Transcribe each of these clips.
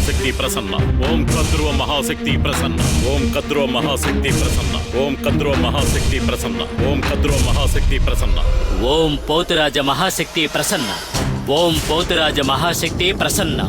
మహాశక్తి ప్రసన్న. ఓం కద్రువ మహాశక్తి ప్రసన్న. ఓం కద్రువ మహాశక్తి ప్రసన్న. ఓం కద్రువ మహాశక్తి ప్రసన్న. ఓం కద్రువ మహాశక్తి ప్రసన్న. ఓం పోతురాజ మహాశక్తి ప్రసన్న. ఓం పోతురాజ మహాశక్తి ప్రసన్న.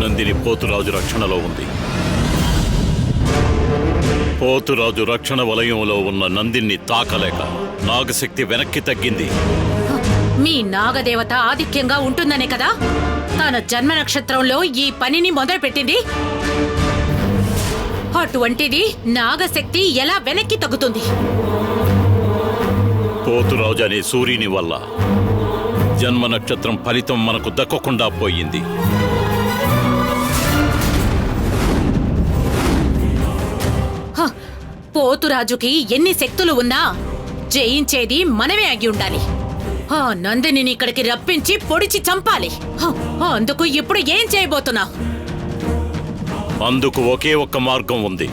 నందిని పోతురాజు రక్షణలో ఉంది. పోతురాజు రక్షణ వలయంలో ఉన్న నందిని తాకలేక నాగశక్తి వెనక్కి తగ్గింది. మీ నాగదేవత ఆధిక్యంగా ఉంటుందనే కదా తన జన్మ నక్షత్రంలో ఈ పనిని మొదలుపెట్టింది. అటువంటిది నాగశక్తి ఎలా వెనక్కి తగ్గుతుంది? పోతురాజు అనే సూర్యుని వల్ల జన్మ నక్షత్రం ఫలితం మనకు దక్కకుండా పోయింది. పోతురాజుకి ఎన్ని శక్తులు ఉన్నా జయించేది మనమే అగి ఉండాలి. ఆ నందిని ఇక్కడికి రప్పించి పొడిచి చంపాలి. అందుకు ఇప్పుడు ఏం చేయబోతున్నావు? అందుకు ఒకే ఒక్క మార్గం ఉంది.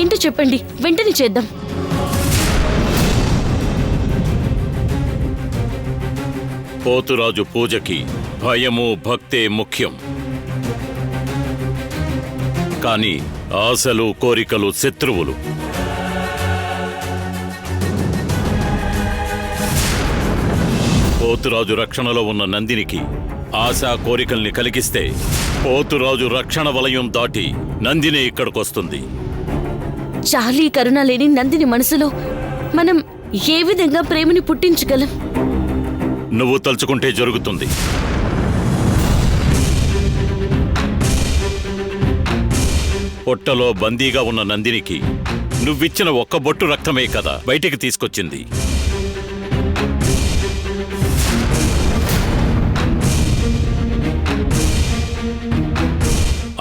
ఏంటో చెప్పండి, వెంటనే చేద్దాం. పోతురాజు పూజకి భయము భక్తే ముఖ్యం. కానీ ఆశలు కోరికలు శత్రువులు. పోతురాజు రక్షణలో ఉన్న నందినికి ఆశా కోరికల్ని కలిగిస్తే పోతురాజు రక్షణ వలయం దాటి నందిని ఇక్కడికొస్తుంది. చాలీ కరుణ లేని నందిని మనసులో మనం ఏ విధంగా ప్రేమని పుట్టించగలం? నువ్వు తలుచుకుంటే జరుగుతుంది. పొట్టలో బందీగా ఉన్న నందినికి నువ్విచ్చిన ఒక్క బొట్టు రక్తమే కదా బయటికి తీసుకొచ్చింది.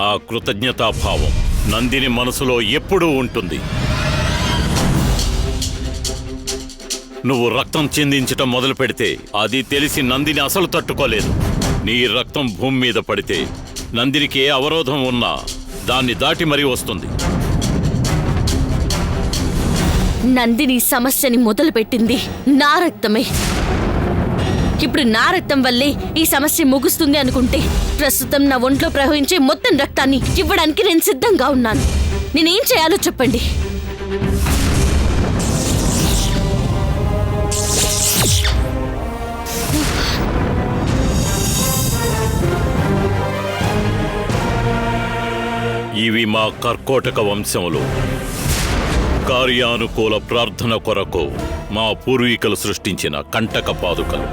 ఆ కృతజ్ఞతాభావం నందిని మనసులో ఎప్పుడూ ఉంటుంది. నువ్వు రక్తం చిందించటం మొదలు పెడితే అది తెలిసి నందిని అసలు తట్టుకోలేదు. నీ రక్తం భూమి మీద పడితే నందినికి ఏ అవరోధం ఉన్నా దాన్ని దాటి మరీ వస్తుంది. నందిని సమస్యని మొదలుపెట్టింది నా రక్తమే. ఇప్పుడు నా రక్తం వల్లే ఈ సమస్య ముగుస్తుంది అనుకుంటే ప్రస్తుతం నా ఒంట్లో ప్రవహించే మొత్తం రక్తాన్ని ఇవ్వడానికి నేను సిద్ధంగా ఉన్నాను. నేనేం చేయాలో చెప్పండి. ఇవి మా కర్కోటక వంశంలో కార్యానుకూల ప్రార్థన కొరకు మా పూర్వీకులు సృష్టించిన కంటక పాదుకలు.